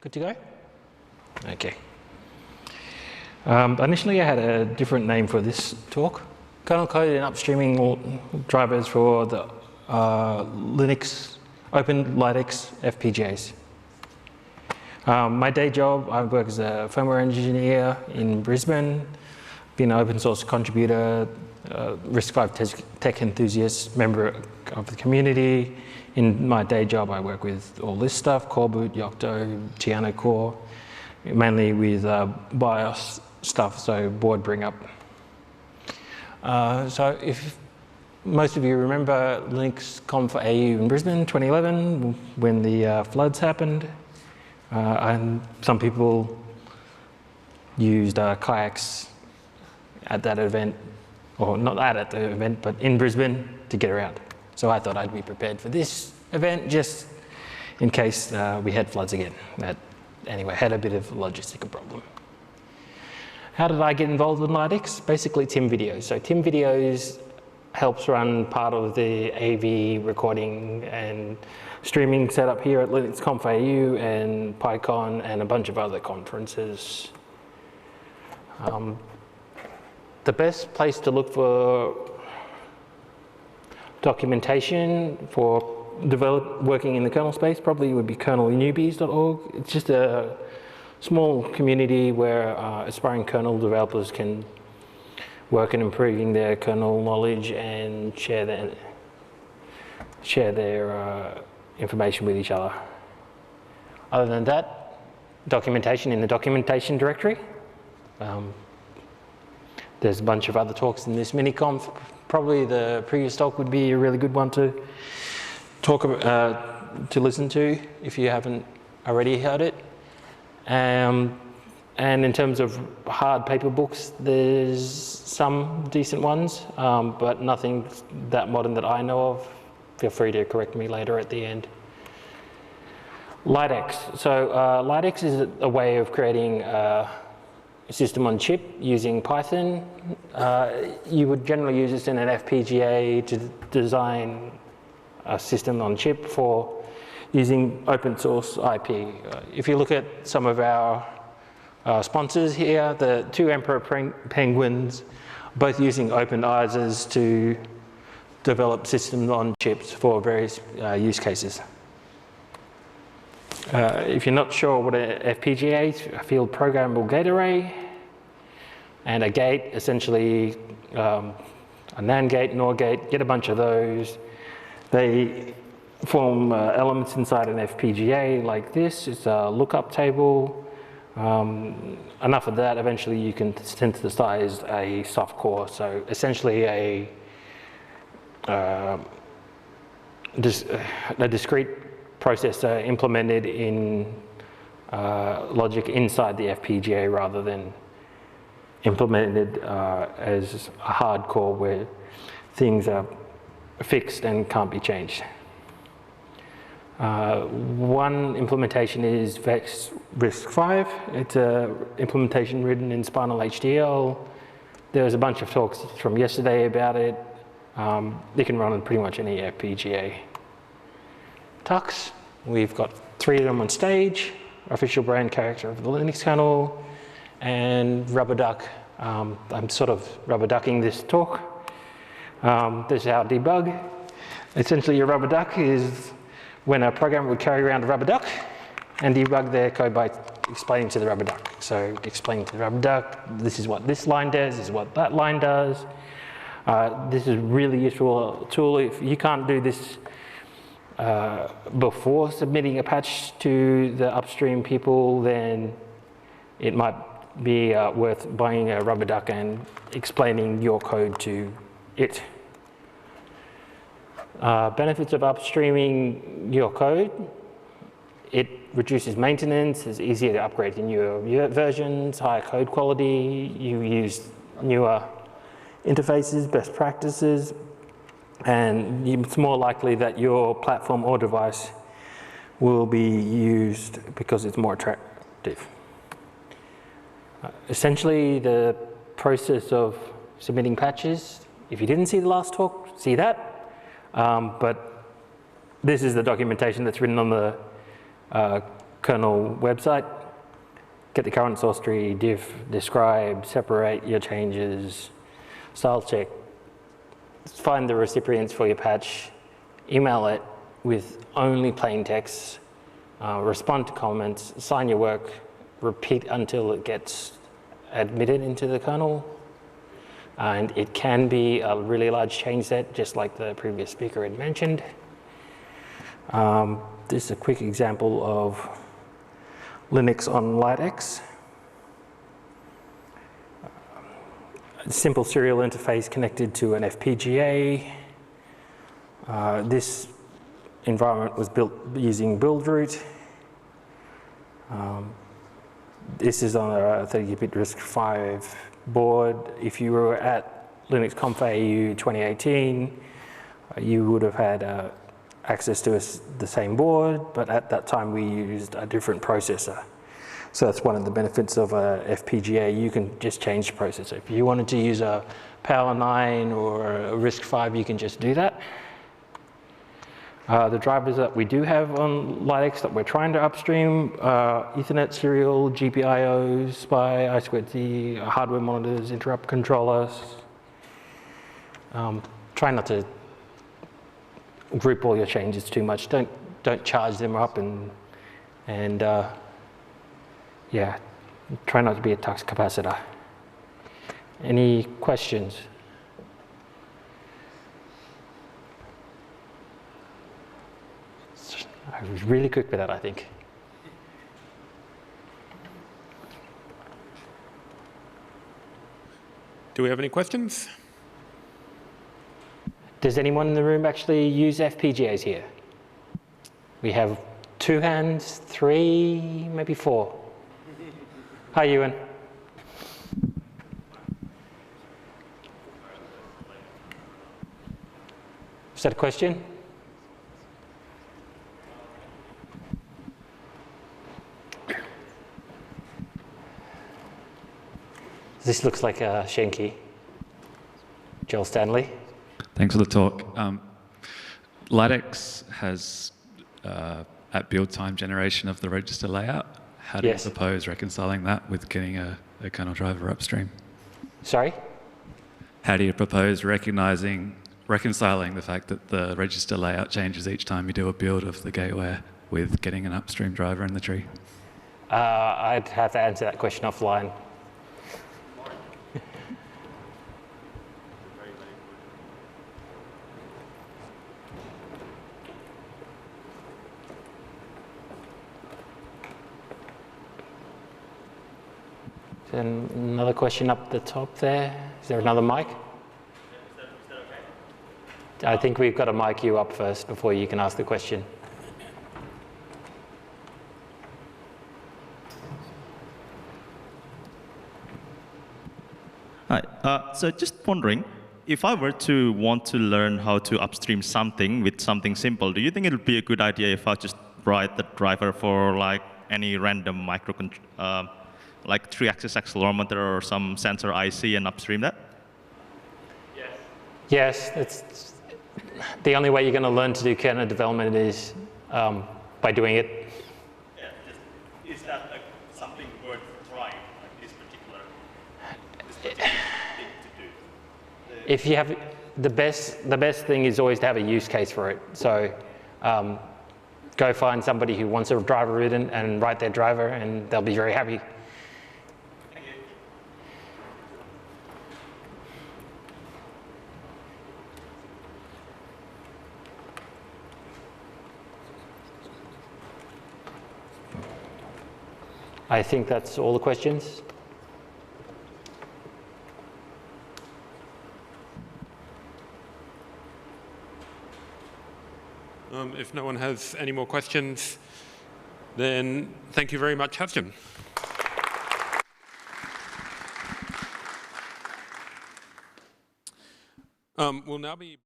Good to go? Okay. Initially I had a different name for this talk. Kernel code and upstreaming drivers for the Linux, open LiteX FPGAs. My day job, I work as a firmware engineer in Brisbane, been an open source contributor, RISC-V tech enthusiast, member of the community. In my day job, I work with all this stuff, Core Boot, Yocto, Tiano Core, mainly with BIOS stuff, so board bring up. So if most of you remember linux.conf.au in Brisbane 2011, when the floods happened, and some people used kayaks at that event, or not at the event, but in Brisbane to get around. So I thought I'd be prepared for this event just in case we had floods again. That, anyway, had a bit of a logistical problem. How did I get involved in LiteX? Basically Tim Videos. So Tim Videos helps run part of the AV recording and streaming setup here at linux.conf.au and PyCon and a bunch of other conferences. The best place to look for documentation for working in the kernel space probably would be kernelnewbies.org. It's just a small community where aspiring kernel developers can work in improving their kernel knowledge and share their information with each other. Other than that, documentation in the documentation directory. There's a bunch of other talks in this mini-conf. Probably the previous talk would be a really good one to talk about, to listen to if you haven't already heard it. And in terms of hard paper books, there's some decent ones, but nothing that modern that I know of. Feel free to correct me later at the end. LiteX. So LiteX is a way of creating a system on chip using Python. You would generally use this in an FPGA to design a system on chip for using open source IP. If you look at some of our sponsors here, the two Emperor Penguins, both using open ISAs to develop systems on chips for various use cases. If you're not sure what an FPGA is, a field programmable gate array, and a gate, essentially a NAND gate, NOR gate, get a bunch of those. They form elements inside an FPGA like this. It's a lookup table. Enough of that, eventually you can synthesize a soft core. So essentially a discrete processor implemented in logic inside the FPGA rather than implemented as a hard core where things are fixed and can't be changed. One implementation is VEX RISC-V. It's an implementation written in Spinal HDL. There was a bunch of talks from yesterday about it. They can run on pretty much any FPGA. Tux, we've got 3 of them on stage, official brand character of the Linux kernel, and rubber duck. I'm sort of rubber ducking this talk. This is how I debug. Essentially, your rubber duck is when a programmer would carry around a rubber duck and debug their code by explaining to the rubber duck. So explaining to the rubber duck, this is what this line does, this is what that line does. This is a really useful tool. If you can't do this before submitting a patch to the upstream people, then it might be worth buying a rubber duck and explaining your code to it. Benefits of upstreaming your code: it reduces maintenance, it's easier to upgrade to newer versions, higher code quality, you use newer interfaces, best practices, and it's more likely that your platform or device will be used because it's more attractive. Essentially, the process of submitting patches, if you didn't see the last talk, see that. But this is the documentation that's written on the kernel website, get the current source tree, diff, describe, separate your changes, style check, find the recipients for your patch, email it with only plain text, respond to comments, sign your work, repeat until it gets admitted into the kernel. And it can be a really large change set, just like the previous speaker had mentioned. This is a quick example of Linux on LiteX. A simple serial interface connected to an FPGA. This environment was built using buildroot. This is on a 32-bit RISC-V board. If you were at linux.conf.au 2018, you would have had access to the same board, but at that time we used a different processor. So that's one of the benefits of a FPGA. You can just change the processor. If you wanted to use a Power 9 or a RISC-V, you can just do that. The drivers that we do have on LiteX that we're trying to upstream are Ethernet serial, GPIO, SPI, I2C, hardware monitors, interrupt controllers. Try not to group all your changes too much. Don't charge them up and yeah, try not to be a tux capacitor. Any questions? I was really quick with that, I think. Do we have any questions? Does anyone in the room actually use FPGAs here? We have 2 hands, 3, maybe 4. Hi, Ewan. Is that a question? This looks like a Shenki. Joel Stanley. Thanks for the talk. LiteX has at build time generation of the register layout. How do you propose reconciling that with getting a kernel driver upstream? Sorry? How do you propose reconciling the fact that the register layout changes each time you do a build of the gateway with getting an upstream driver in the tree? I'd have to answer that question offline. And another question up the top there. Is there another mic? Is that okay? I think we've got to mic you up first before you can ask the question. Hi. So just wondering, if I were to want to learn how to upstream something with something simple, do you think it would be a good idea if I just write the driver for like any random microcontroller? Like 3-axis accelerometer or some sensor IC and upstream that? Yes, it's the only way you're going to learn to do kernel development is by doing it. Yeah, is that like something worth trying, like this particular thing to do? If you have the best thing is always to have a use case for it. So go find somebody who wants a driver written and write their driver, and they'll be very happy. I think that's all the questions. If no one has any more questions, then thank you very much, Hasjim. We'll now be